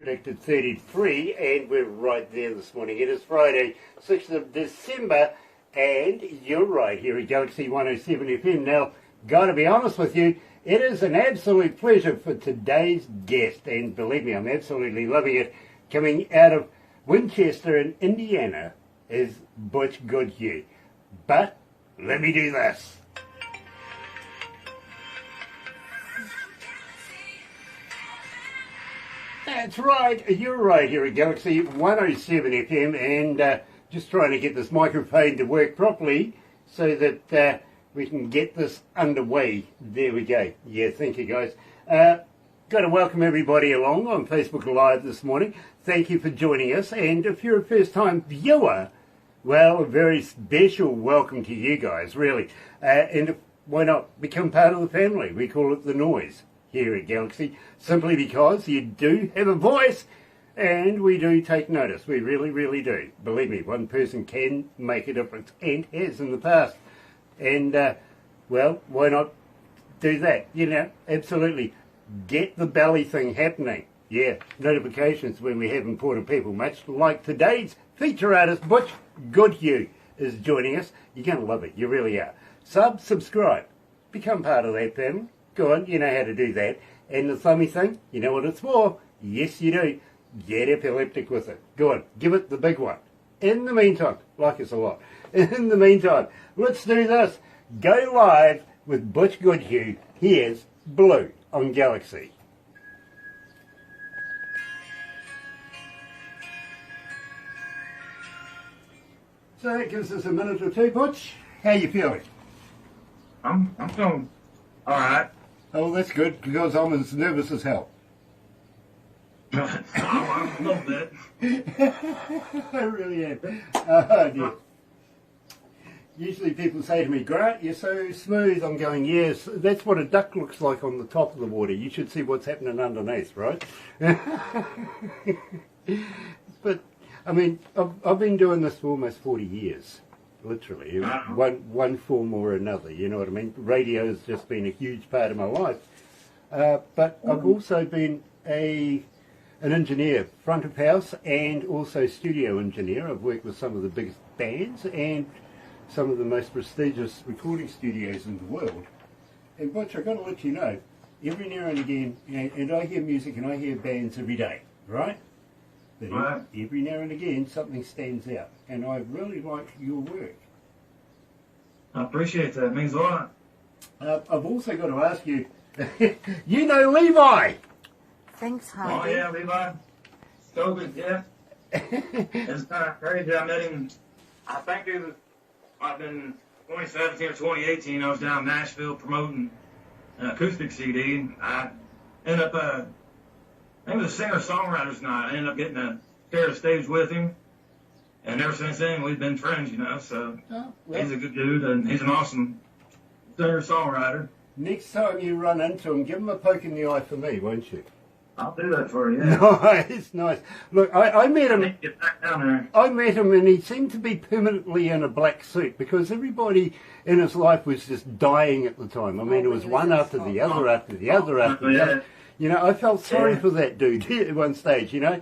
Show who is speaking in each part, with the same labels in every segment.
Speaker 1: Predicted 33, and we're right there this morning. It is Friday, 6th of December, and you're right here at Galaxy 107 FM. Now, gotta be honest with you, it is an absolute pleasure for today's guest, and believe me, I'm absolutely loving it. Coming out of Winchester in Indiana is Butch Goodhew. But let me do this. That's right, you're right here at Galaxy 107 FM, and just trying to get this microphone to work properly so that we can get this underway. There we go. Yeah, thank you guys. Got to welcome everybody along on Facebook Live this morning. Thank you for joining us, and if you're a first time viewer, well, a very special welcome to you guys, really. And why not become part of the family? We call it The Noise here at Galaxy, simply because you do have a voice and we do take notice. We really, really do. Believe me, one person can make a difference and has in the past. And, well, why not do that? You know, absolutely. Get the belly thing happening. Yeah, notifications when we have important people, much like today's feature artist, Butch Goodhew, is joining us. You're going to love it. You really are. Subscribe. Become part of that family. Go on, you know how to do that. And the thummy thing, you know what it's for? Yes, you do. Get epileptic with it. Go on, give it the big one. In the meantime, like us a lot. In the meantime, let's do this. Go live with Butch Goodhew. Here's Blue on Galaxy. So that gives us a minute or two, Butch. How you feeling?
Speaker 2: I'm feeling all right.
Speaker 1: Oh, that's good, because I'm as nervous as hell.
Speaker 2: I'm a little bit.
Speaker 1: I really am. Oh, dear. Usually people say to me, Grant, you're so smooth. I'm going, yes, that's what a duck looks like on the top of the water. You should see what's happening underneath, right? But, I mean, I've been doing this for almost 40 years. Literally, one form or another, you know what I mean? Radio has just been a huge part of my life. But I've also been an engineer, front of house, and also studio engineer. I've worked with some of the biggest bands and some of the most prestigious recording studios in the world. And Butch, I've got to let you know, every now and again, and I hear music and I hear bands every day, right? But every now and again, something stands out, and I really like your work.
Speaker 2: I appreciate that. It means a lot.
Speaker 1: I've also got to ask you, you know Levi?
Speaker 3: Thanks, Heidi.
Speaker 2: Oh, yeah, Levi. So good, yeah. It's kind of crazy. I met him, I think it was, I've been 2017 or 2018. I was down in Nashville promoting an acoustic CD. I ended up, I think it was a singer-songwriter's night. I ended up getting to share the stage with him. And ever since then, we've been friends, you know. So he's a good dude, and he's an awesome singer-songwriter.
Speaker 1: Next time you run into him, give him a poke in the eye for me, won't you?
Speaker 2: I'll do that for you, yeah.
Speaker 1: Nice, nice. Look, I met him.
Speaker 2: Get back down there.
Speaker 1: I met him, and he seemed to be permanently in a black suit because everybody in his life was just dying at the time. I mean, it was one after the other, after the other, after the other. You know, I felt sorry for that dude at one stage, you know.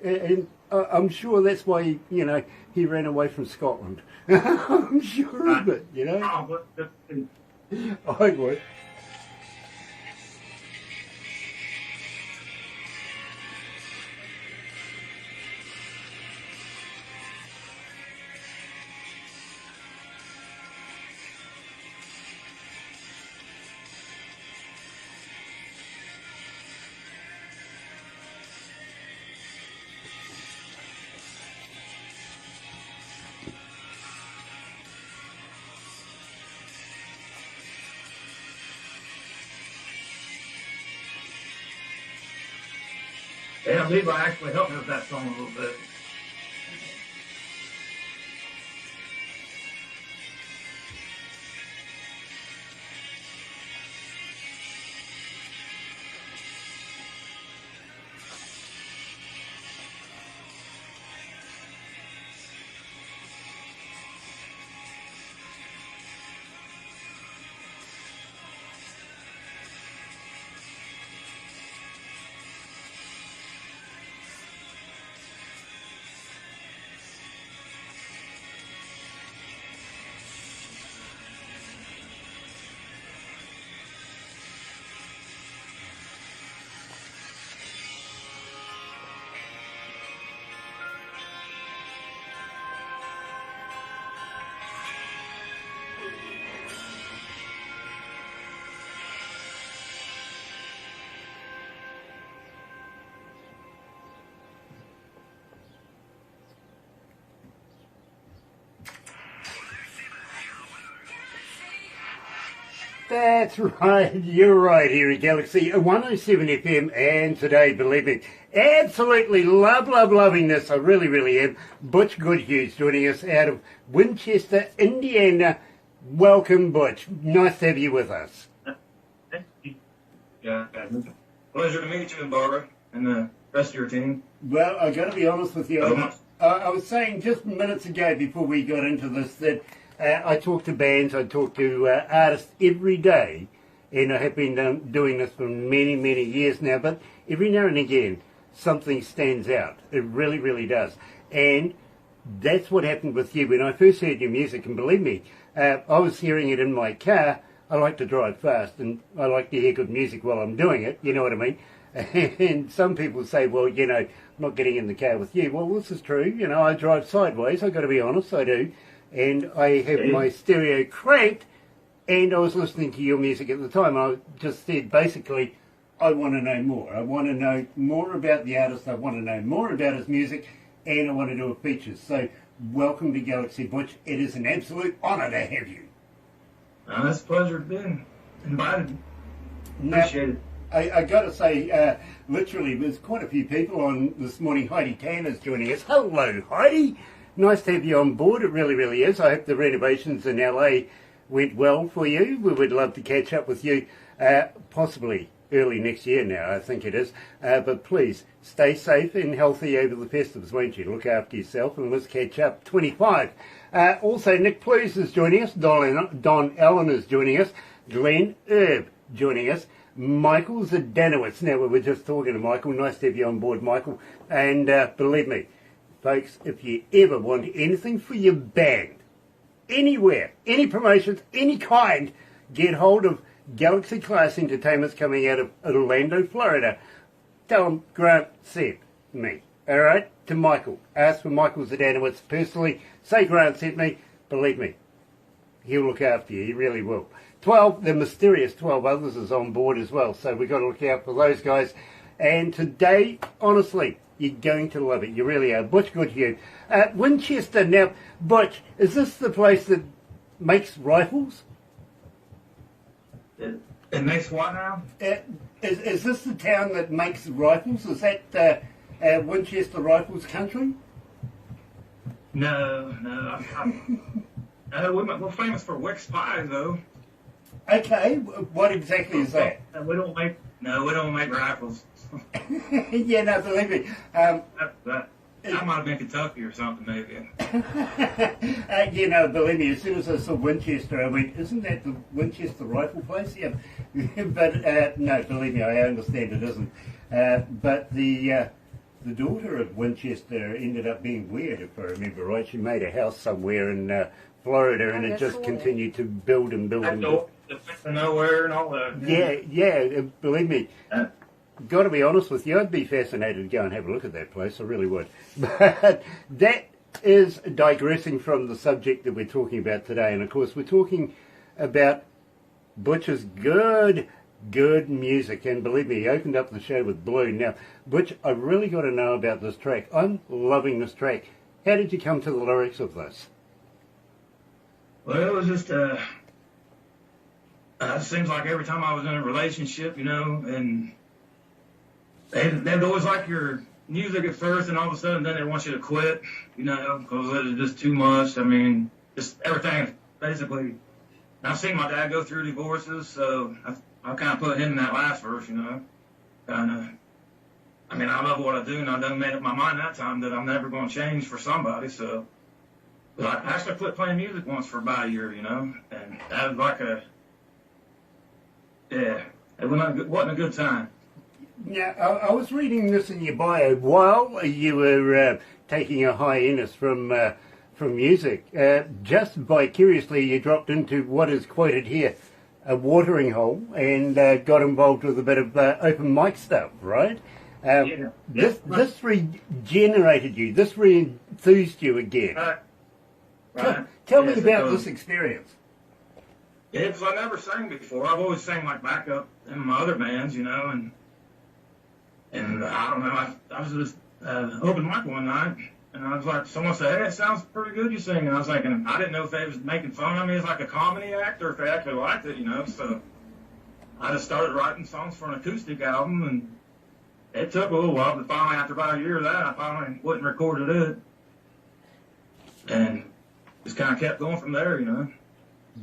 Speaker 1: And I'm sure that's why, he ran away from Scotland. I'm sure of it, you know. I would.
Speaker 2: Yeah, Levi actually helped me with that song a little bit.
Speaker 1: That's right, you're right here at Galaxy 107 FM, and today, believe me, absolutely loving this, I really am. Butch Goodhew joining us out of Winchester, Indiana. Welcome, Butch. Nice to have you with us.
Speaker 2: Yeah, pleasure to meet you, Barbara, and the rest of your team.
Speaker 1: Well, I got to be honest with you. I was saying just minutes ago before we got into this that I talk to bands, I talk to artists every day, and I have been doing this for many years now, but every now and again something stands out. It really does. And that's what happened with you. When I first heard your music, and believe me, I was hearing it in my car. I like to drive fast, and I like to hear good music while I'm doing it, you know what I mean? And some people say, well, you know, I'm not getting in the car with you. Well, this is true. You know, I drive sideways. I've got to be honest, I do. And I have my stereo cranked, and I was listening to your music at the time. I just said, basically, I want to know more. I want to know more about the artist. I want to know more about his music, and I want to do a feature. So, welcome to Galaxy, Butch. It is an absolute honour to have you.
Speaker 2: It's a pleasure to be invited.
Speaker 1: Now,
Speaker 2: Appreciate it.
Speaker 1: I got to say, literally, there's quite a few people on this morning. Heidi Tanner's joining us. Hello, Heidi. Nice to have you on board. It really is. I hope the renovations in LA went well for you. We would love to catch up with you, possibly early next year now, I think it is. But please, stay safe and healthy over the festivals, won't you? Look after yourself, and let's catch up. 25. Also, Nick Plews is joining us. Don Allen is joining us. Glenn Erb joining us. Michael Zdanowitz. Now, we were just talking to Michael. Nice to have you on board, Michael. And believe me, folks, if you ever want anything for your band, anywhere, any promotions, any kind, get hold of Galaxy Class Entertainment's coming out of Orlando, Florida. Tell them Grant sent me. All right? To Michael. Ask for Michael Zdanowitz personally. Say Grant sent me. Believe me, he'll look after you. He really will. 12, the mysterious 12 others is on board as well. So we've got to look out for those guys. And today, honestly, you're going to love it. You really are. Butch Goodhew. Winchester. Now, Butch, is this the place that makes rifles?
Speaker 2: It makes what now?
Speaker 1: Is this the town that makes rifles? Is that Winchester Rifles country?
Speaker 2: No. We're famous for Wix pies, though.
Speaker 1: Okay, what exactly is that?
Speaker 2: We don't make rifles.
Speaker 1: Yeah, no, believe me.
Speaker 2: I might have been Kentucky or something, maybe.
Speaker 1: You know, believe me, as soon as I saw Winchester, I went, isn't that the Winchester rifle place? Yeah. But, no, believe me, I understand it isn't. But the daughter of Winchester ended up being weird, if I remember right. She made a house somewhere in Florida, and it just continued to build and build and build.
Speaker 2: Nowhere and all that.
Speaker 1: Yeah, believe me. Got to be honest with you, I'd be fascinated to go and have a look at that place. I really would. But that is digressing from the subject that we're talking about today. And of course, we're talking about Butch's good music. And believe me, he opened up the show with Blue. Now, Butch, I really got to know about this track. I'm loving this track. How did you come to the lyrics of this?
Speaker 2: Well, it was just, it seems like every time I was in a relationship, you know, and they'd always like your music at first, and all of a sudden then they want you to quit, you know, because it's just too much. I mean, just everything, basically. I've seen my dad go through divorces, so I kind of put him in that last verse, you know. I mean, I love what I do, and I done made up my mind that time that I'm never going to change for somebody, so. But I actually quit playing music once for about a year, you know, and that was like it wasn't a good time.
Speaker 1: Now, I was reading this in your bio while you were taking a hiatus from music. Just vicariously, you dropped into what is quoted here, a watering hole, and got involved with a bit of open mic stuff, right? This regenerated you. This re-enthused you again.
Speaker 2: Right.
Speaker 1: Tell me about this experience.
Speaker 2: Yeah, because I never sang before. I've always sang like backup in my other bands, you know, and I don't know. I was just open mic one night, And I was like, someone said, hey, it sounds pretty good you sing. And I was like, and I didn't know if they was making fun of me as like a comedy actor or if they actually liked it, you know. So I just started writing songs for an acoustic album, and it took a little while, but finally, after about a year of that, I finally went and recorded it. And just kind of kept going from there, you know.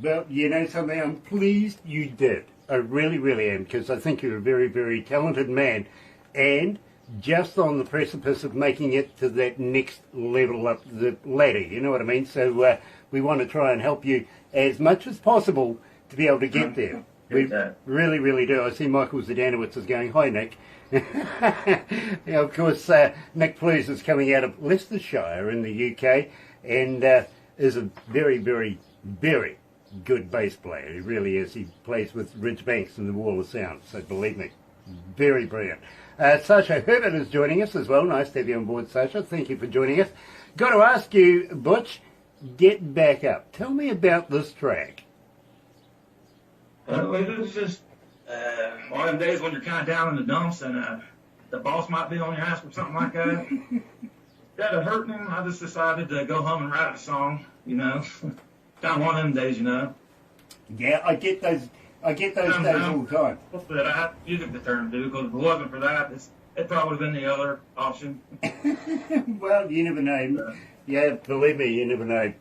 Speaker 1: Well, you know something, I'm pleased you did. I really, really am, because I think you're a very, very talented man, and just on the precipice of making it to that next level up the ladder, you know what I mean? So we want to try and help you as much as possible to be able to get there. We really, really do. I see Michael Zdanowitz is going, hi, Nick. Yeah, of course, Nick Plews is coming out of Leicestershire in the UK, and is a very, very, very good bass player. He really is. He plays with Ridgebanks and the Wall of Sound, so believe me, very brilliant. Sasha Herbert is joining us as well. Nice to have you on board, Sasha. Thank you for joining us. Got to ask you, Butch, Get Back Up. Tell me about this track.
Speaker 2: It was just one of them days when you're kind of down in the dumps and the boss might be on your ass or something like that. Instead of hurting him, I just decided to go home and write a song, you know. Kind of one of them days, you know.
Speaker 1: Yeah, I get those days all the time.
Speaker 2: That I have music to turn to, because if it wasn't for that, it probably would have been the other option.
Speaker 1: Well, you never know. Yeah, believe me, you never know.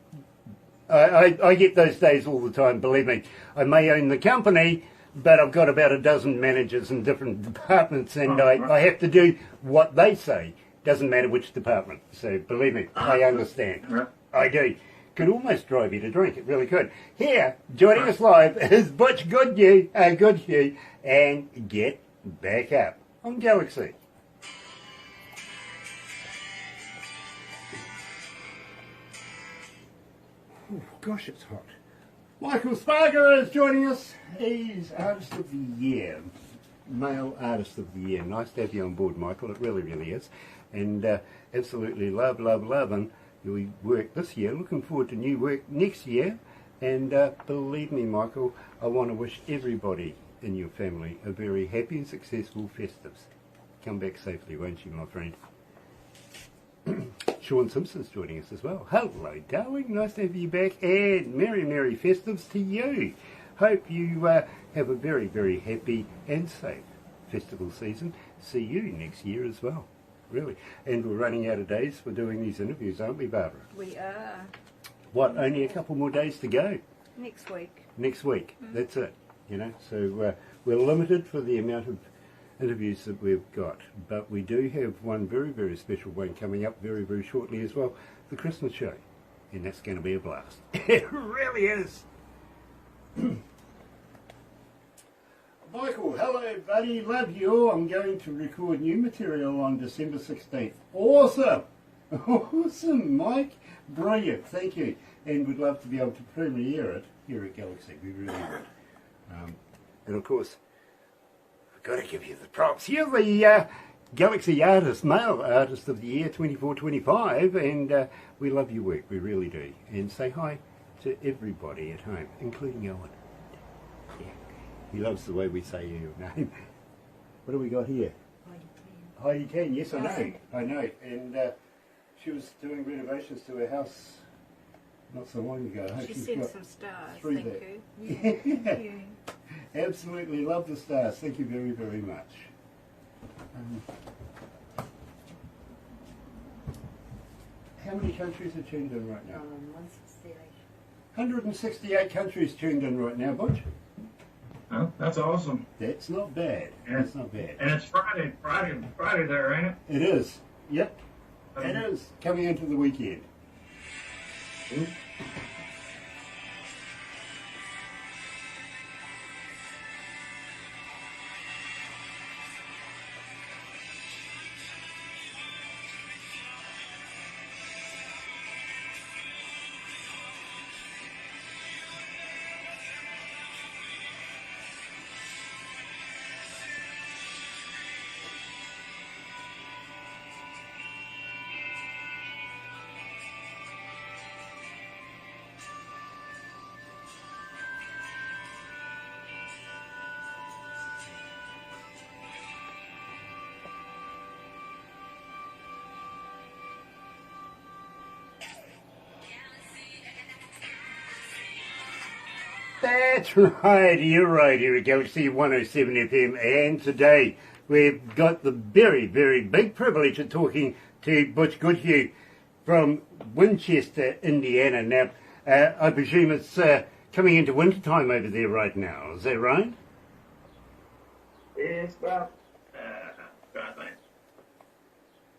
Speaker 1: I get those days all the time, believe me. I may own the company, but I've got about a dozen managers in different departments, and I have to do what they say. Doesn't matter which department. So believe me, I understand.
Speaker 2: Right.
Speaker 1: I do. Could almost drive you to drink. It really could. Here, joining us live is Butch Goodhew, and Get Back Up on Galaxy. Oh, gosh, it's hot. Michael Sparger is joining us. He's Artist of the Year, Male Artist of the Year. Nice to have you on board, Michael. It really, really is. And absolutely love, and your work this year. Looking forward to new work next year. And believe me, Michael, I want to wish everybody in your family a very happy and successful Festives. Come back safely, won't you, my friend? Sean Simpson's joining us as well. Hello, darling. Nice to have you back. And Merry, Merry Festives to you. Hope you have a very, very happy and safe festival season. See you next year as well. Really. And we're running out of days for doing these interviews, aren't we, Barbara?
Speaker 3: We are.
Speaker 1: What, only a couple more days to go?
Speaker 3: Next week.
Speaker 1: Next week. That's it. You know, so we're limited for the amount of interviews that we've got, but we do have one very, very special one coming up very, very shortly as well, the Christmas show, and that's going to be a blast. It really is. Michael, hello buddy, love you. I'm going to record new material on December 16th. Awesome! Awesome, Mike. Brilliant, thank you. And we'd love to be able to premiere it here at Galaxy, we really would. And of course, I've got to give you the props. You're the Galaxy Artist, Male Artist of the Year 24-25, and we love your work, we really do. And say hi to everybody at home, including Owen. Yeah. He loves the way we say your name. What do we got here? Heidi Ken, yes, I know. I know. And she was doing renovations to her house not so long ago.
Speaker 3: She sent some stars,
Speaker 1: thank
Speaker 3: you. Thank you.
Speaker 1: Absolutely love the stars. Thank you very, very much. How many countries are tuned in right now?
Speaker 3: 168.
Speaker 1: 168 countries tuned in right now, Butch.
Speaker 2: Oh, that's awesome.
Speaker 1: That's not bad. That's not bad.
Speaker 2: And it's Friday there, ain't it?
Speaker 1: It is. Yep. It is. Coming into the weekend. That's right, you're right here at Galaxy 107 FM, and today we've got the very, very big privilege of talking to Butch Goodhew from Winchester, Indiana. Now, I presume it's coming into winter time over there right now, is that right?
Speaker 2: It's about, I think.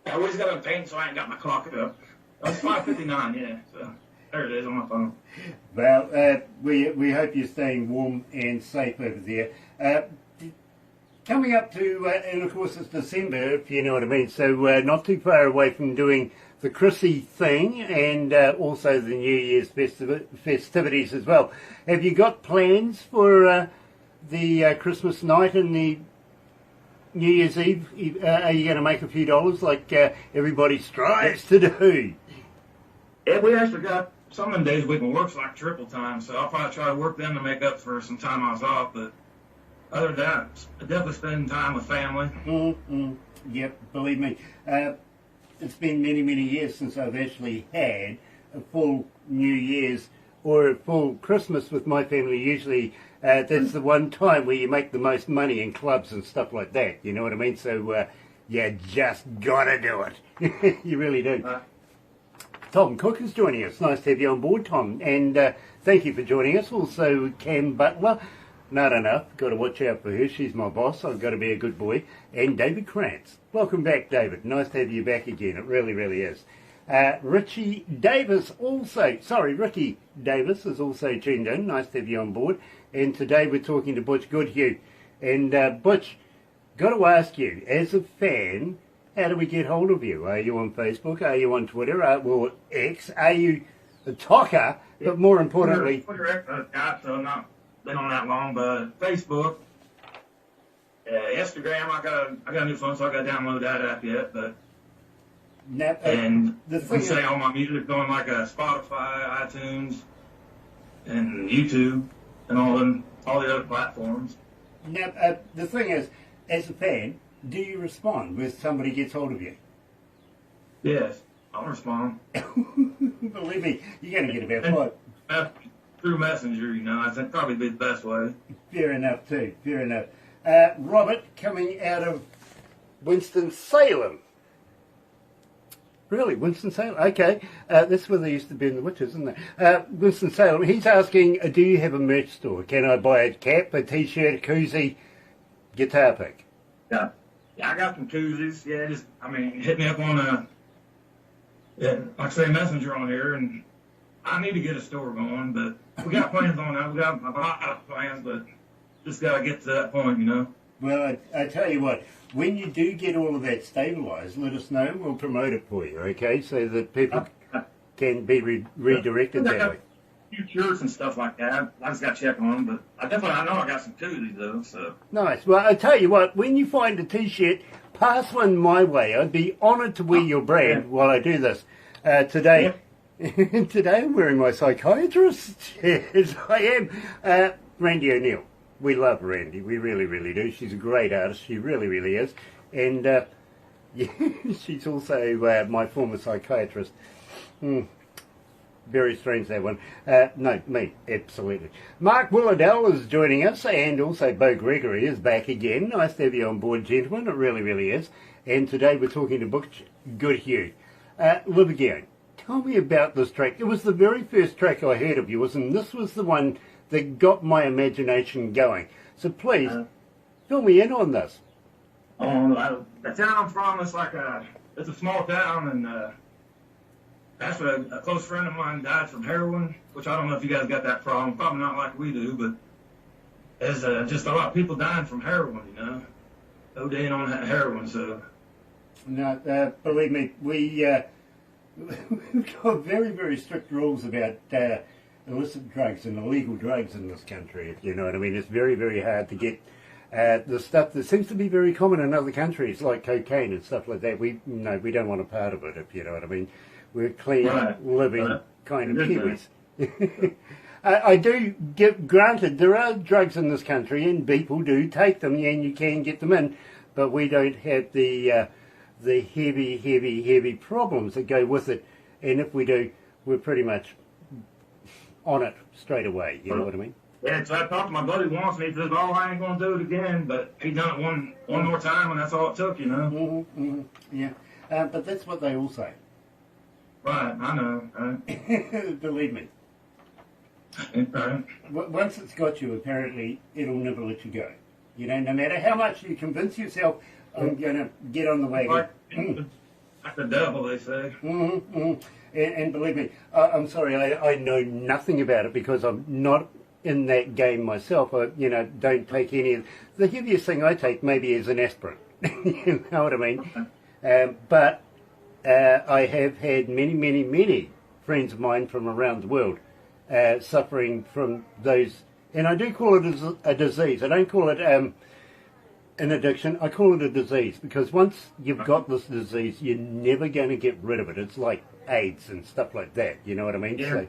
Speaker 2: I always got to paint, so I ain't got my clock up. It's 5:59, yeah, so there it is on my phone.
Speaker 1: Well, we hope you're staying warm and safe over there. Coming up to, and of course it's December, if you know what I mean, so not too far away from doing the Chrissy thing and also the New Year's festivities as well. Have you got plans for the Christmas night and the New Year's Eve? Are you going to make a few dollars like everybody strives to do?
Speaker 2: Yeah, we actually got some of the days we can work like triple time, so I'll probably try to work them to make up for some time I was off, but other than that, definitely spending time with family.
Speaker 1: Yep, believe me. It's been many, many years since I've actually had a full New Year's or a full Christmas with my family. Usually that's the one time where you make the most money in clubs and stuff like that, you know what I mean? So you just gotta do it. You really do. Tom Cook is joining us. Nice to have you on board, Tom. And thank you for joining us. Also, Cam Butler. Not enough. Got to watch out for her. She's my boss. I've got to be a good boy. And David Krantz. Welcome back, David. Nice to have you back again. It really, really is. Ricky Davis is also tuned in. Nice to have you on board. And today we're talking to Butch Goodhew. And Butch, got to ask you, as a fan, how do we get hold of you? Are you on Facebook? Are you on Twitter? Well, X? Are you a talker? But more importantly...
Speaker 2: Twitter, so not been on that long, but Facebook, Instagram, I got a new phone, so I got to download that app yet, but... and we say all my music on like Spotify, iTunes, and YouTube, and all the other platforms.
Speaker 1: Now, the thing is, as a fan, do you respond when somebody gets hold of you?
Speaker 2: Yes, I'll respond.
Speaker 1: Believe me, you're going to get about five.
Speaker 2: Through Messenger, you know, I think probably be the best way.
Speaker 1: Fair enough, too. Fair enough. Robert, coming out of Winston-Salem. Really, Winston-Salem? Okay. That's where they used to be in the witches, isn't it? Winston-Salem. He's asking, do you have a merch store? Can I buy a cap, a T-shirt, a koozie, guitar pick?
Speaker 2: Yeah, I got some koozies. Yeah, hit me up on like I say, Messenger on here, and I need to get a store going, but we got plans on that. We got a lot of plans, but just got to get to that point, you know.
Speaker 1: Well, I tell you what, when you do get all of that stabilised, let us know. We'll promote it for you, okay, so that people can be redirected that way.
Speaker 2: A few shirts and stuff like that. I just got to check on them, but I know I got some koozies, though, so.
Speaker 1: Nice. Well, I tell you what, when you find a T-shirt, pass one my way. I'd be honoured to wear your brand while I do this. Today... Today I'm wearing my psychiatrist. Yes, I am. Randy O'Neill. We love Randy. We really, really do. She's a great artist. She really, really is. And yeah, she's also my former psychiatrist. Very strange, that one. No, me. Absolutely. Mark Willardell is joining us, and also Bo Gregory is back again. Nice to have you on board, gentlemen. It really, really is. And today we're talking to Butch Goodhew. Livergoon. Tell me about this track. It was the very first track I heard of yours, and this was the one that got my imagination going. So please, fill me in on this.
Speaker 2: The town I'm from is it's a small town, and that's what a close friend of mine died from heroin, which I don't know if you guys got that problem. Probably not like we do, but there's just a lot of people dying from heroin, you know, ODing on that heroin, so.
Speaker 1: No, believe me, we've got very, very strict rules about illicit drugs and illegal drugs in this country, if you know what I mean. It's very, very hard to get the stuff that seems to be very common in other countries, like cocaine and stuff like that. We don't want a part of it, if you know what I mean. We're clean, living kind of Kiwis. I do give, granted, there are drugs in this country and people do take them and you can get them in, but we don't have the heavy problems that go with it. And if we do, we're pretty much on it straight away, you know what I mean?
Speaker 2: Yeah, so I talked to my buddy once, and he says, "Oh, I ain't gonna do it again." But he done it one more time, and that's all it took, you know.
Speaker 1: Yeah, but that's what they all say.
Speaker 2: Right, I know.
Speaker 1: Believe me.
Speaker 2: Right.
Speaker 1: Once it's got you, apparently, it'll never let you go. You know, no matter how much you convince yourself, I'm going to get on the wagon.
Speaker 2: Like the devil, they say.
Speaker 1: And believe me, I'm sorry, I know nothing about it because I'm not in that game myself. I, don't take any of the heaviest thing I take maybe is an aspirin. You know what I mean? But I have had many friends of mine from around the world suffering from those, and I do call it a disease. I don't call it an addiction. I call it a disease because once you've got this disease, you're never going to get rid of it. It's like AIDS and stuff like that. You know what I mean?
Speaker 2: Yeah.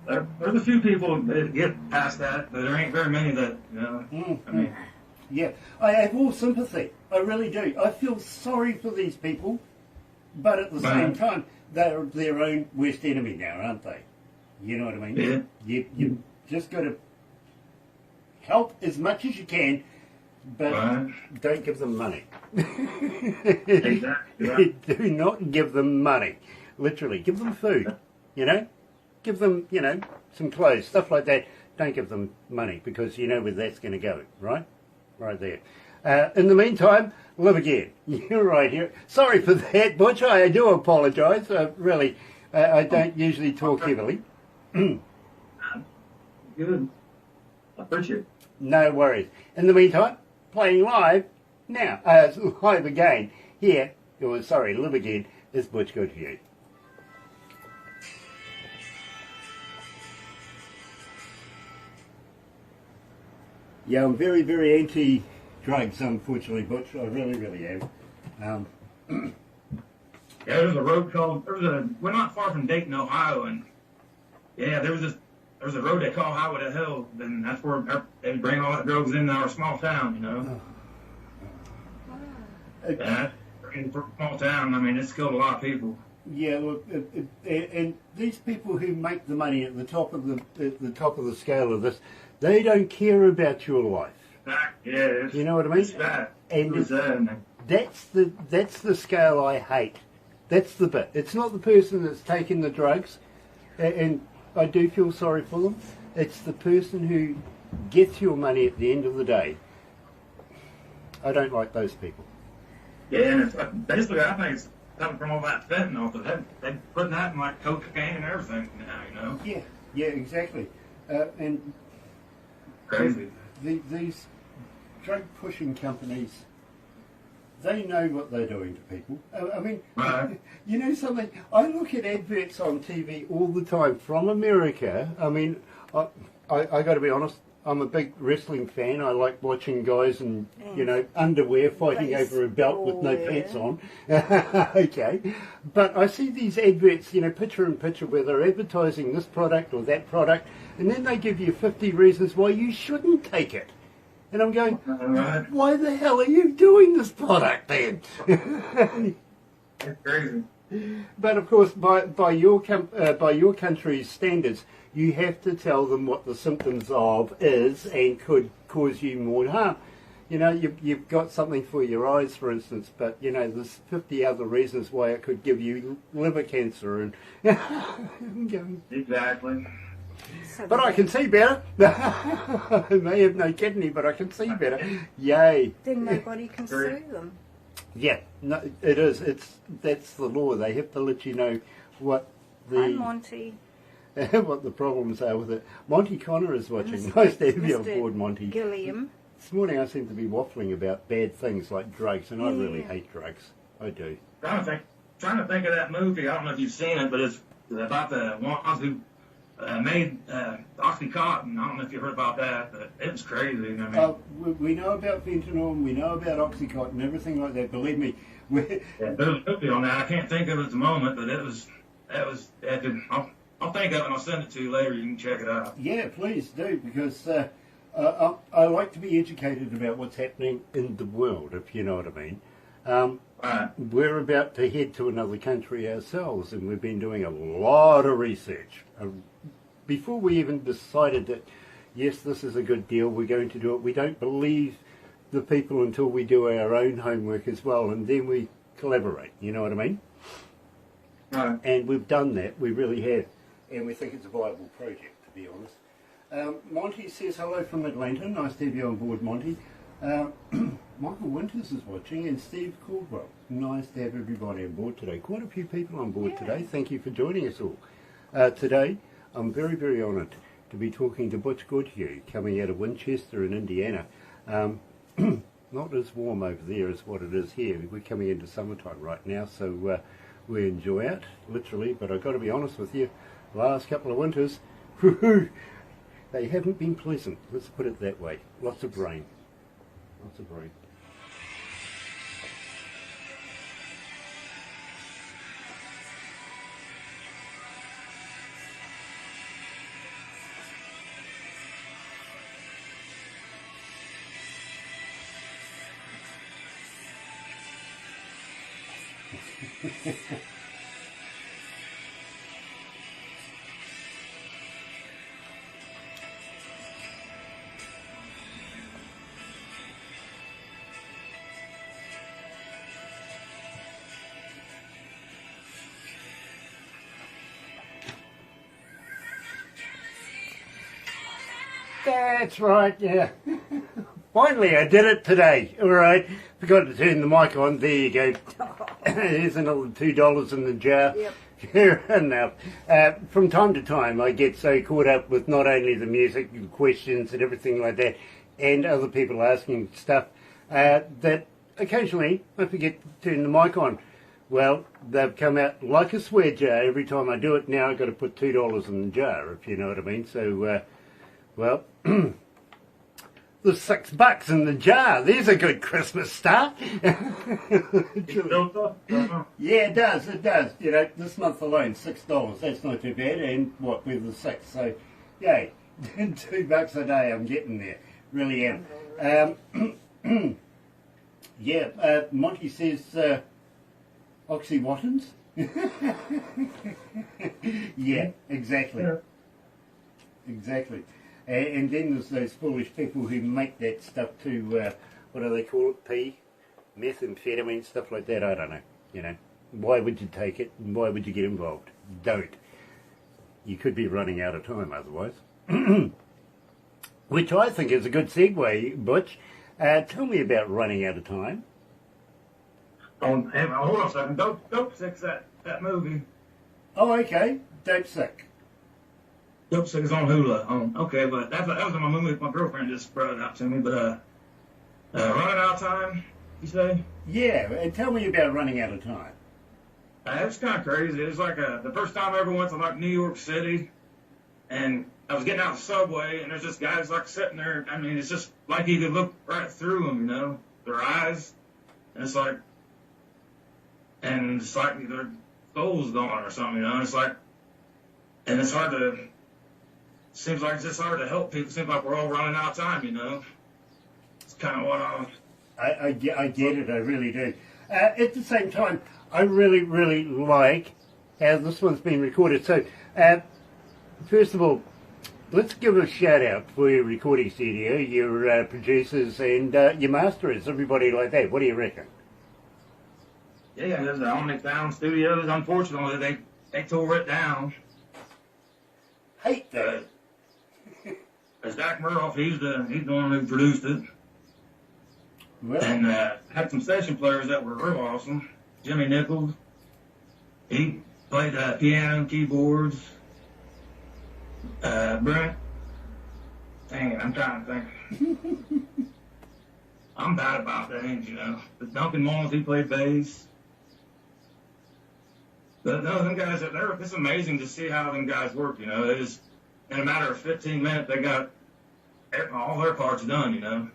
Speaker 1: So,
Speaker 2: there's a few people that get past that, but there ain't very many that, I mean.
Speaker 1: Yeah, I have all sympathy. I really do. I feel sorry for these people, but at the same time, they're their own worst enemy now, aren't they? You know what I mean?
Speaker 2: Yeah.
Speaker 1: You just got to help as much as you can, but don't give them money.
Speaker 2: Exactly. Right.
Speaker 1: Do not give them money. Literally, give them food. Give them, some clothes, stuff like that. Don't give them money because you know where that's going to go, right? Right there. In the meantime, live again. You're right here. Sorry for that, Butch. I do apologise. Really, I don't usually talk heavily.
Speaker 2: Good. I appreciate it.
Speaker 1: No worries. In the meantime, playing live now. Live again. Here, live again, is Butch Goodhew. Yeah, I'm very anti-drugs, unfortunately, Butch. I really am.
Speaker 2: Yeah, there's a road called, we're not far from Dayton, Ohio, and yeah, there's a road they call Highway to Hell, and that's where they bring all that drugs into our small town, Yeah, for a small town, I mean, it's killed a lot of people.
Speaker 1: Yeah, look, and these people who make the money at the top of the scale of this, they don't care about your life.
Speaker 2: Yeah,
Speaker 1: you know what I mean?
Speaker 2: It's bad.
Speaker 1: And that's the scale I hate. That's the bit. It's not the person that's taking the drugs, and I do feel sorry for them. It's the person who gets your money at the end of the day. I don't like those people.
Speaker 2: Yeah, and it's basically, I think it's coming from all that fentanyl, because they're putting that in like cocaine and everything now,
Speaker 1: Yeah, exactly. And
Speaker 2: crazy.
Speaker 1: These drug-pushing companies, they know what they're doing to people. I mean, you know something? I look at adverts on TV all the time from America. I mean, I got to be honest, I'm a big wrestling fan. I like watching guys in, underwear fighting over a belt with no pants on. Okay. But I see these adverts, picture in picture, where they're advertising this product or that product, and then they give you 50 reasons why you shouldn't take it. And I'm going, why the hell are you doing this product then?
Speaker 2: It's crazy.
Speaker 1: But of course, by your country's standards, you have to tell them what the symptoms of is and could cause you more harm. You've got something for your eyes, for instance, but there's 50 other reasons why it could give you liver cancer and.
Speaker 2: Exactly.
Speaker 1: But I can see better. I may have no kidney, but I can see better. Yay.
Speaker 3: Then nobody can sue them.
Speaker 1: Yeah, no, it is. That's the law. They have to let you know what
Speaker 3: Hi, Monty.
Speaker 1: what the problems are with it. Monty Connor is watching. Nice to have you on board, Monty.
Speaker 3: Gilliam.
Speaker 1: This morning I seem to be waffling about bad things like drugs, and I really hate drugs. I do.
Speaker 2: Trying to think of that movie. I don't know if you've seen it, but it's about the ones who made Oxycontin. I don't know if you heard about that, but it was crazy. I mean,
Speaker 1: we know about fentanyl, and we know about Oxycontin, everything like that. Believe me.
Speaker 2: There's a movie on that. I can't think of it at the moment, but I'll think of it and I'll send it to you later. You can check it out.
Speaker 1: Yeah, please do, because I like to be educated about what's happening in the world, if you know what I mean. We're about to head to another country ourselves, and we've been doing a lot of research. Before we even decided that, yes, this is a good deal, we're going to do it. We don't believe the people until we do our own homework as well, and then we collaborate, you know what I mean?
Speaker 2: Right.
Speaker 1: And we've done that, we really have, and we think it's a viable project, to be honest. Monty says hello from Atlanta. Nice to have you on board, Monty. Michael Winters is watching, and Steve Caldwell. Nice to have everybody on board today. Quite a few people on board today. Thank you for joining us all. Today, I'm very, very honoured to be talking to Butch Goodhew, coming out of Winchester in Indiana. Not as warm over there as what it is here. We're coming into summertime right now, so we enjoy it, literally. But I've got to be honest with you, last couple of winters, they haven't been pleasant. Let's put it that way. Lots of rain. Lots of rain. That's right, yeah. Finally, I did it today. All right, forgot to turn the mic on. There you go. Here's another $2 in the jar.
Speaker 3: Yep.
Speaker 1: Fair enough. From time to time, I get so caught up with not only the music and questions and everything like that, and other people asking stuff, that occasionally I forget to turn the mic on. Well, they've come out like a swear jar every time I do it. Now I've got to put $2 in the jar, if you know what I mean. So, well, there's $6 in the jar. There's a good Christmas start. Yeah, it does. It does. You know, this month alone, $6. That's not too bad. And what, we're the 6th. So, yay. $2 a day. I'm getting there. Really am. Yeah. Monty says, oxywottins. Yeah. Exactly.
Speaker 2: Yeah.
Speaker 1: Exactly. And then there's those foolish people who make that stuff too, what do they call it, P? Methamphetamine, stuff like that, I don't know, you know. Why would you take it, and why would you get involved? Don't. You could be running out of time otherwise. Which I think is a good segue, Butch. Tell me about running out of time.
Speaker 2: Hold on a second. Dope Sick's that movie.
Speaker 1: Oh, okay. Dope Sick.
Speaker 2: Dope Sick is on Hulu. Okay, but that was my movie. My girlfriend just brought it out to me. But running out of time, you say?
Speaker 1: Yeah, and tell me about running out of time.
Speaker 2: It was kind of crazy. It was like the first time I ever went to like New York City, and I was getting out of the subway, and there's this guys like sitting there. I mean, it's just like you could look right through them, you know, their eyes, and it's like their soul's gone or something, you know. And it's like, and it's hard to. Seems like it's just hard to help people. Seems like we're all running out of time, you know. It's kind of what
Speaker 1: I get it, I really do. At the same time, I really, really like how this one's been recorded. So, first of all, let's give a shout out for your recording studio, your producers and your masterers, everybody like that. What do you reckon?
Speaker 2: Yeah, there's the Omnic Sound Studios. Unfortunately, they tore it down.
Speaker 1: Hate that.
Speaker 2: Zach Murdoch, he's the one who produced it.
Speaker 1: Well,
Speaker 2: And had some session players that were real awesome. Jimmy Nichols, he played piano, keyboards. Brent, dang it, I'm trying to think. I'm bad about names, you know. But Duncan Mullins, he played bass. But no, them guys, it's amazing to see how them guys work, you know. They just, in a matter of 15 minutes, they got all their parts done, you know.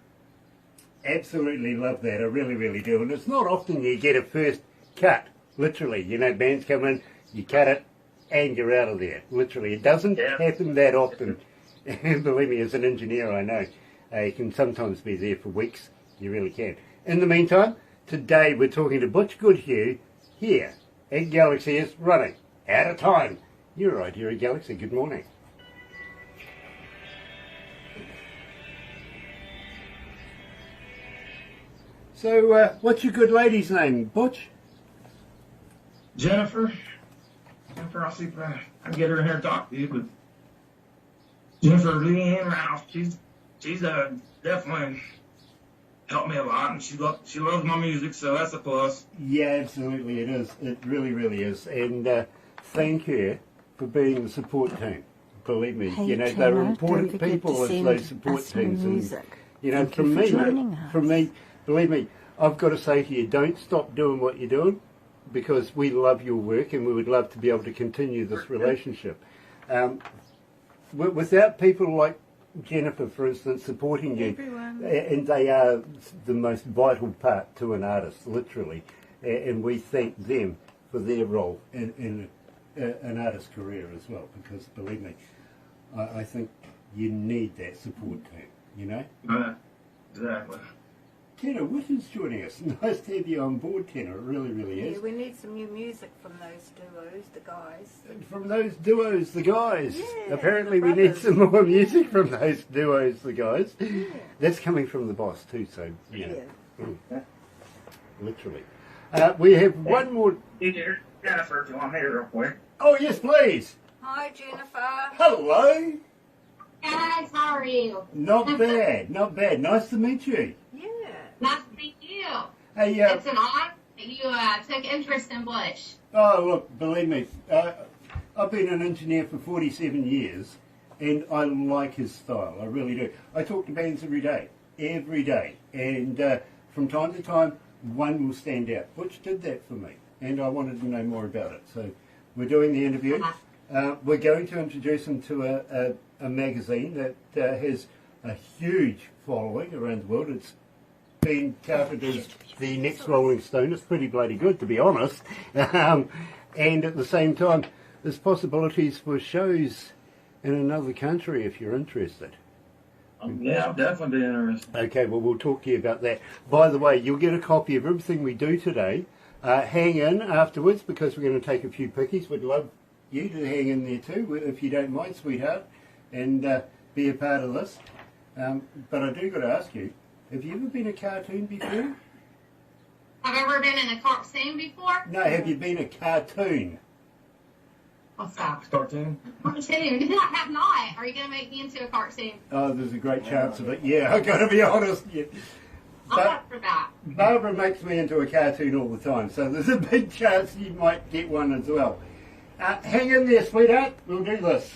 Speaker 1: absolutely love that. I really, really do. And it's not often you get a first cut, literally. You know, bands come in, you cut it, and you're out of there. Literally. It doesn't happen that often. Believe me, as an engineer, I know. You can sometimes be there for weeks. You really can. In the meantime, today we're talking to Butch Goodhew here at Galaxy is running out of time. You're right here at Galaxy. Good morning. So, what's your good lady's name, Butch?
Speaker 2: Jennifer. Jennifer, I'll see if I can get her in here to talk to you, but Jennifer Leanne Rouse, she's definitely helped me a lot, and she loves my music, so that's a plus.
Speaker 1: Yeah, absolutely, it is. It really, really is. And thank you for being the support team. Believe me,
Speaker 3: Hey,
Speaker 1: you know,
Speaker 3: Tanner,
Speaker 1: they're important
Speaker 3: don't forget
Speaker 1: people
Speaker 3: to
Speaker 1: as
Speaker 3: send
Speaker 1: those support
Speaker 3: us some
Speaker 1: teams.
Speaker 3: music.
Speaker 1: And, you know,
Speaker 3: Thank you for joining us.
Speaker 1: from me, believe me, I've got to say to you, don't stop doing what you're doing, because we love your work and we would love to be able to continue this relationship. Without people like Jennifer, for instance, supporting you,
Speaker 3: Everyone.
Speaker 1: and they are the most vital part to an artist, literally, and we thank them for their role in an artist's career as well, because believe me, I think you need that support team, you know?
Speaker 2: Exactly.
Speaker 1: Tanner Whitten's joining us. Nice to have you on board, Tanner. It really, really is.
Speaker 3: Yeah, we need some new music from those duos, the guys.
Speaker 1: From those duos, the guys.
Speaker 3: Yeah,
Speaker 1: Apparently
Speaker 3: the
Speaker 1: we need
Speaker 3: brothers.
Speaker 1: some more music from those duos, the guys.
Speaker 3: Yeah.
Speaker 1: That's coming from the boss too, so, you know,
Speaker 3: Yeah.
Speaker 1: literally. We have one more...
Speaker 2: Here, Jennifer, if you want me real quick.
Speaker 1: Oh, yes, please.
Speaker 3: Hi, Jennifer.
Speaker 1: Hello.
Speaker 4: Guys, how are you?
Speaker 1: Not bad, not bad. Nice to meet you.
Speaker 3: Yeah.
Speaker 4: Nice to meet you.
Speaker 1: Hey,
Speaker 4: It's an honor that you took interest in Butch.
Speaker 1: oh, look, believe me, I've been an engineer for 47 years, and I like his style. I really do. I talk to bands every day, and from time to time, one will stand out. Butch did that for me, and I wanted to know more about it. So we're doing the interview. We're going to introduce him to a magazine that has a huge following around the world. It's been touted as the next Rolling Stone. It's pretty bloody good, to be honest. And at the same time, there's possibilities for shows in another country if you're interested.
Speaker 2: Yeah, I'll definitely be interested.
Speaker 1: Okay, well, we'll talk to you about that. By the way, you'll get a copy of everything we do today. Hang in afterwards, because we're going to take a few pickies. We'd love you to hang in there too, if you don't mind, sweetheart, and be a part of this. But I do got to ask you, have you ever been a cartoon before?
Speaker 4: Have you ever been in a cartoon before?
Speaker 1: No, have you been a cartoon?
Speaker 4: What's that?
Speaker 2: Cartoon?
Speaker 4: Cartoon? I have not. Are you going to make me into a cartoon?
Speaker 1: Oh, there's a great chance of it. Yeah, I've got to be honest. Yeah.
Speaker 4: I'm up for that.
Speaker 1: Barbara makes me into a cartoon all the time, so there's a big chance you might get one as well. Hang in there, sweetheart. We'll do this.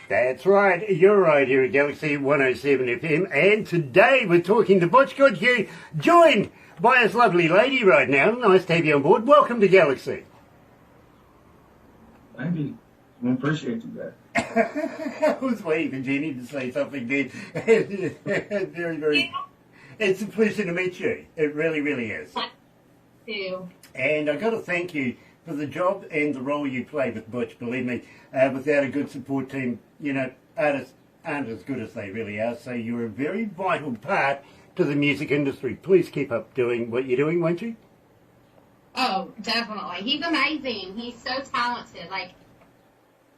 Speaker 1: That's right, you're right here at Galaxy 107 FM, and today we're talking to Butch Goodhew, joined by his lovely lady right now. Nice to have you on board. Welcome to Galaxy.
Speaker 2: Thank you. I appreciate you guys.
Speaker 1: I was waiting for Jenny to say something good. Very, very. It's a pleasure to meet you. It really, really is.
Speaker 4: Thank you.
Speaker 1: And I've got to thank you for the job and the role you play with Butch. Believe me, without a good support team, you know, artists aren't as good as they really are. So you're a very vital part to the music industry. Please keep up doing what you're doing, won't you?
Speaker 4: Oh, definitely. He's amazing. He's so talented. Like,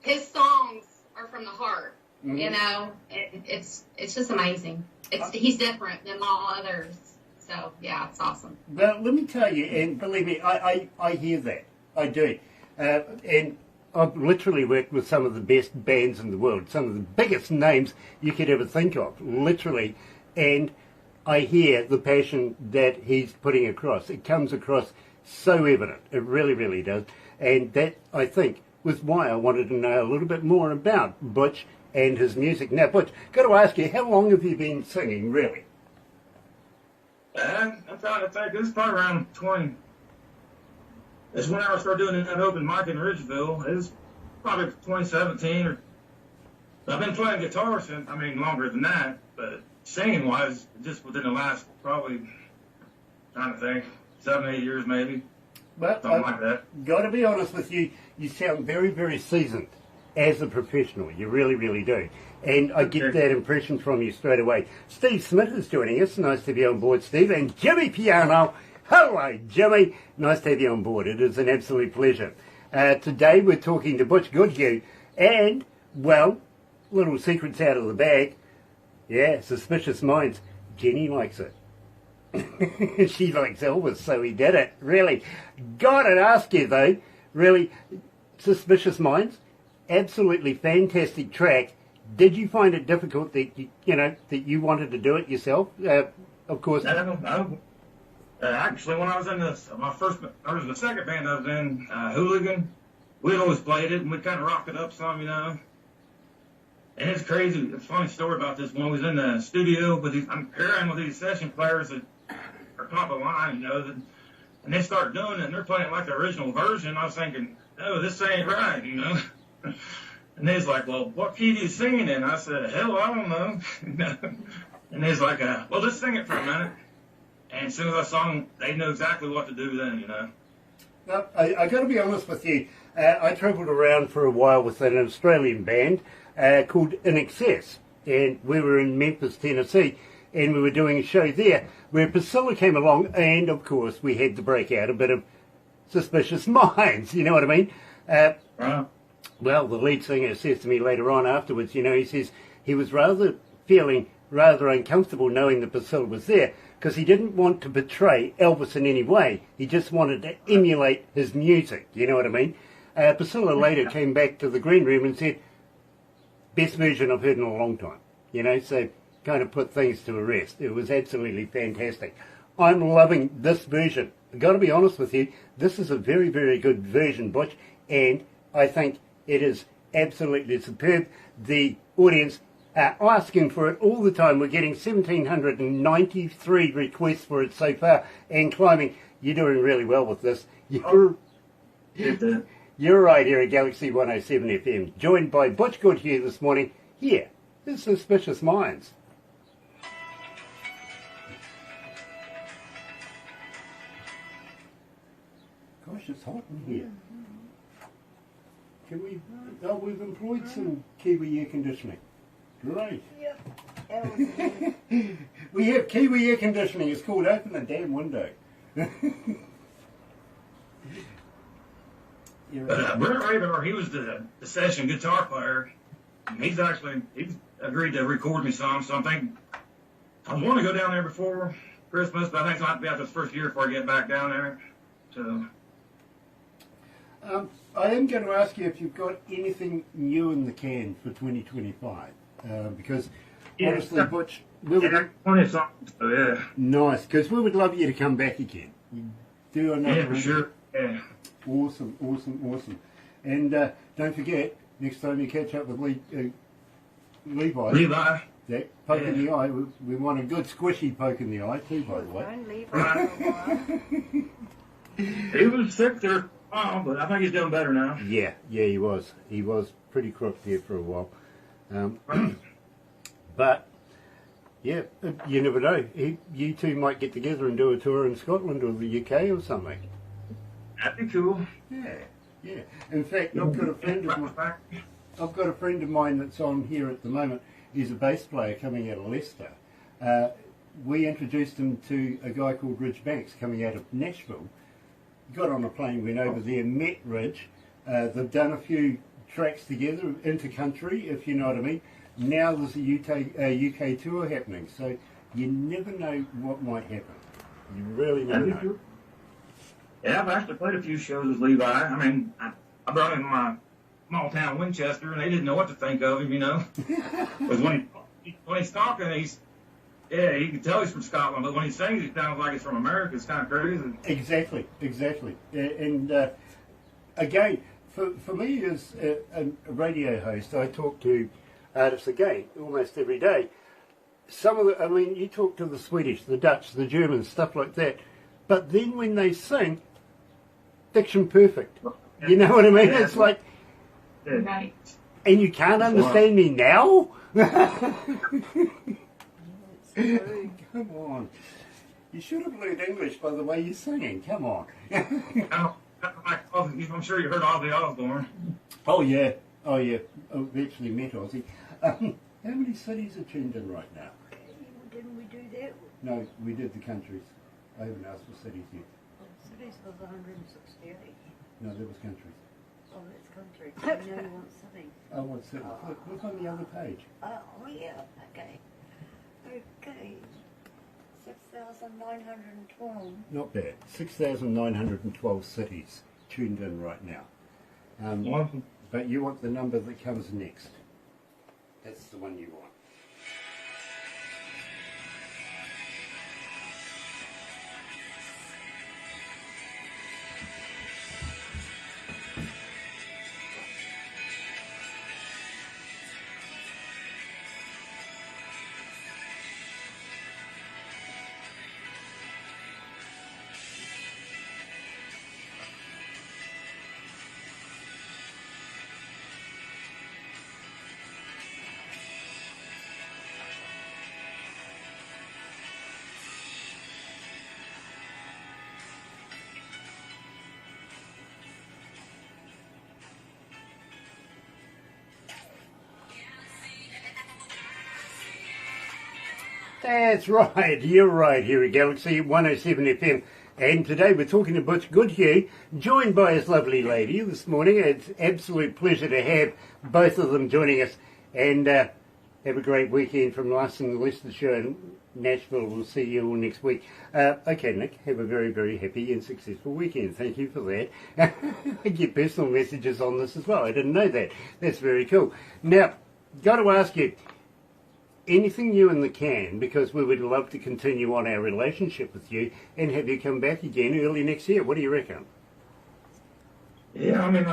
Speaker 4: his songs are from the heart.
Speaker 1: Mhm.
Speaker 4: You know, it's just amazing. He's different than all others. So, yeah, it's awesome.
Speaker 1: Well, let me tell you, and believe me, I hear that. I do. And I've literally worked with some of the best bands in the world, some of the biggest names you could ever think of, literally. And I hear the passion that he's putting across. It comes across so evident. It really, really does. And that, I think, was why I wanted to know a little bit more about Butch and his music. Now, Butch, got to ask you, how long have you been singing, really?
Speaker 2: I'm trying to think. This is probably around 20. It's whenever I started doing that open mic in Ridgeville. It was probably 2017 or I've been playing guitar since, longer than that, but singing-wise, just within the last probably, trying to think, 7, 8 years maybe.
Speaker 1: But
Speaker 2: Something like that.
Speaker 1: Got to be honest with you, you sound very, very seasoned as a professional. You really, really do. And I get that impression from you straight away. Steve Smith is joining us. Nice to be on board, Steve. And Jimmy Piano. Hello, Jimmy. Nice to have you on board. It is an absolute pleasure. Today we're talking to Butch Goodhew. And, well, little secrets out of the bag. Yeah, Suspicious Minds. Jenny likes it. She likes Elvis, so he did it. Really. Gotta ask you, though, really, Suspicious Minds, absolutely fantastic track. Did you find it difficult that that you wanted to do it yourself? Of course.
Speaker 2: No. Actually, when I was in the second band I was in, Hooligan, we always played it and we kind of rocked it up some, And it's crazy. It's a funny story about this. When I was in the studio I'm pairing with these session players that are top of the line, and they start doing it and they're playing like the original version. I was thinking, no, this ain't right, And they's like, well, what key do you sing it in? I said, hell, I don't know. And they's like, well, just sing it for a minute. And as soon as I sung, they knew exactly what to do then,
Speaker 1: No, I got to be honest with you. I travelled around for a while with an Australian band called In Excess. And we were in Memphis, Tennessee. And we were doing a show there where Priscilla came along. And, of course, we had to break out a bit of Suspicious Minds. You know what I mean? Well, the lead singer says to me later on afterwards, he says he was feeling rather uncomfortable knowing that Priscilla was there because he didn't want to betray Elvis in any way. He just wanted to emulate his music, you know what I mean? Priscilla later came back to the green room and said, best version I've heard in a long time, so kind of put things to rest. It was absolutely fantastic. I'm loving this version. I've got to be honest with you, this is a very, very good version, Butch, and I think it is absolutely superb. The audience are asking for it all the time. We're getting 1,793 requests for it so far and climbing. You're doing really well with this. You're right here at Galaxy 107 FM, joined by Butch Goodhew this morning. Here is Suspicious Minds. Gosh, it's hot in here. Can we? Oh, we've employed some Kiwi air conditioning. Great.
Speaker 3: Yep.
Speaker 1: We have Kiwi air conditioning. It's called Open the Damn Window.
Speaker 2: Brent Radar, he was the session guitar player. He's agreed to record me some, so I think I was wanting to go down there before Christmas, but I think it's not be after the first year before I get back down there. So.
Speaker 1: I am going to ask you if you've got anything new in the can for 2025, because honestly, Butch, we would
Speaker 2: 20 songs. So yeah.
Speaker 1: Nice, because we would love you to come back again. Do another.
Speaker 2: Yeah, for sure. Yeah.
Speaker 1: Awesome. And don't forget, next time you catch up with Levi. That poke in the eye. We want a good squishy poke in the eye too, by the way.
Speaker 3: Don't leave her for a while.
Speaker 2: He was sick there. Oh, but I think he's doing better now.
Speaker 1: Yeah, he was. He was pretty crook there for a while. But, yeah, you never know. You two might get together and do a tour in Scotland or the UK or something.
Speaker 2: That'd be cool.
Speaker 1: Yeah. In fact, I've got a friend of mine that's on here at the moment. He's a bass player coming out of Leicester. We introduced him to a guy called Ridge Banks coming out of Nashville. Got on a plane, went over there, met Ridge. They've done a few tracks together, inter-country, if you know what I mean. Now there's a UK tour happening, so you never know what might happen. You really never know.
Speaker 2: Yeah, I've actually played a few shows with Levi. I mean, I brought him my small town Winchester, and they didn't know what to think of him, Because when he's talking, you can tell he's from Scotland, but when he sings, it sounds like he's from America. It's kind of crazy.
Speaker 1: Exactly. And again, for me as a radio host, I talk to artists again almost every day. You talk to the Swedish, the Dutch, the Germans, stuff like that. But then when they sing, diction perfect. You know what I mean?
Speaker 2: Yeah.
Speaker 1: It's like,
Speaker 4: Right.
Speaker 1: And you can't understand me now? Come on. You should have learned English by the way you're singing. Come on.
Speaker 2: I'm sure you heard Ozzy Osbourne.
Speaker 1: Oh, yeah. Oh, yeah. Oh, virtually met Ozzy. How many cities are tuned in right now?
Speaker 3: Didn't we do that?
Speaker 1: No, we did the countries. I haven't asked for cities yet.
Speaker 3: Cities was 168.
Speaker 1: No, that was countries.
Speaker 3: Oh, that's country. I know you want cities.
Speaker 1: Oh, what's cities? Look on the other page.
Speaker 3: Oh, yeah. Okay. Okay. 6,912.
Speaker 1: Not bad. 6,912 cities tuned in right now. But you want the number that comes next. That's the one you want. That's right, you're right here at Galaxy 107 FM. And today we're talking to Butch Goodhew, joined by his lovely lady this morning. It's an absolute pleasure to have both of them joining us. And have a great weekend from us and the Leicestershire and Nashville. We'll see you all next week. Okay, Nick, have a very, very happy and successful weekend. Thank you for that. I get personal messages on this as well. I didn't know that. That's very cool. Now, got to ask you, anything new in the can, because we would love to continue on our relationship with you and have you come back again early next year. What do you reckon?
Speaker 2: Yeah, I mean,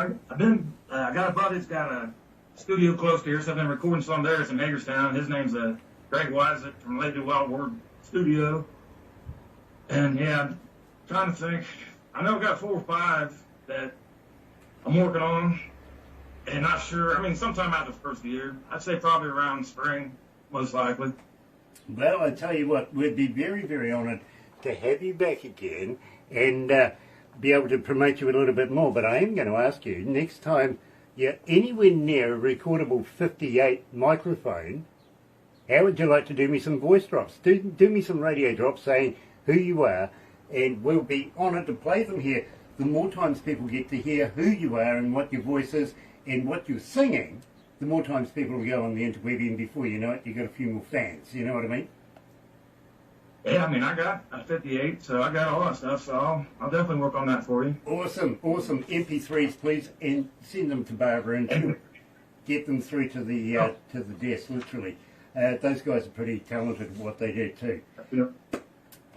Speaker 2: I got a buddy that's got a studio close to here, so I've been recording some there in Hagerstown. His name's Greg Wiseett from Lady Wildward Studio. And yeah, I'm trying to think. I know I've got 4 or 5 that I'm working on and not sure. I mean, sometime after the first of the year. I'd say probably around spring. Most likely.
Speaker 1: Well, I tell you what, we'd be very, very honoured to have you back again and be able to promote you a little bit more. But I am going to ask you, next time you're anywhere near a recordable 58 microphone, how would you like to do me some voice drops? Do me some radio drops saying who you are, and we'll be honoured to play them here. The more times people get to hear who you are and what your voice is and what you're singing, the more times people will go on the interweb, and before you know it, you've got a few more fans. You know what I mean?
Speaker 2: Yeah, I mean, I got a 58, so I got all that stuff, so I'll definitely work on that for you.
Speaker 1: Awesome, awesome. MP3s, please, and send them to Barbara and she'll get them through to the desk, literally. Those guys are pretty talented at what they do, too.
Speaker 2: Yeah.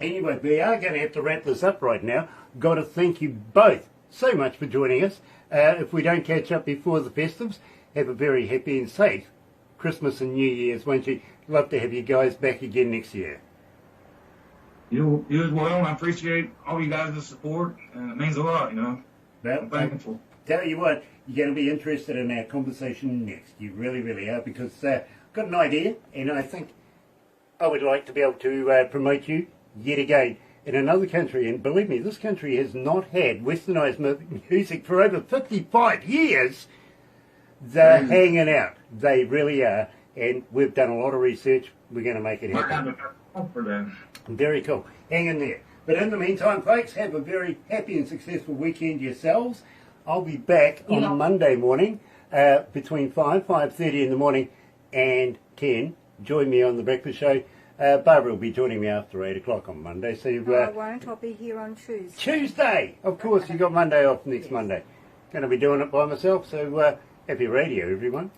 Speaker 1: Anyway, we are going to have to wrap this up right now. Got to thank you both so much for joining us. If we don't catch up before the festives, have a very happy and safe Christmas and New Year's, won't you? Love to have you guys back again next year.
Speaker 2: You as well. I appreciate all you guys' support, and it means a lot, you know.
Speaker 1: Well,
Speaker 2: I'm thankful.
Speaker 1: Tell you what, you're going to be interested in our conversation next. You really, really are, because I've got an idea, and I think I would like to be able to promote you yet again in another country. And believe me, this country has not had westernised music for over 55 years. They're hanging out. They really are. And we've done a lot of research. We're going to make it happen.
Speaker 2: For them.
Speaker 1: Very cool. Hang in there. But in the meantime, folks, have a very happy and successful weekend yourselves. I'll be back on Monday morning between 5:30 in the morning and 10. Join me on the breakfast show. Barbara will be joining me after 8 o'clock on Monday. So
Speaker 3: I won't. I'll be here on Tuesday.
Speaker 1: Tuesday! Of course, you got Monday off next Monday. Going to be doing it by myself, so happy radio, everyone.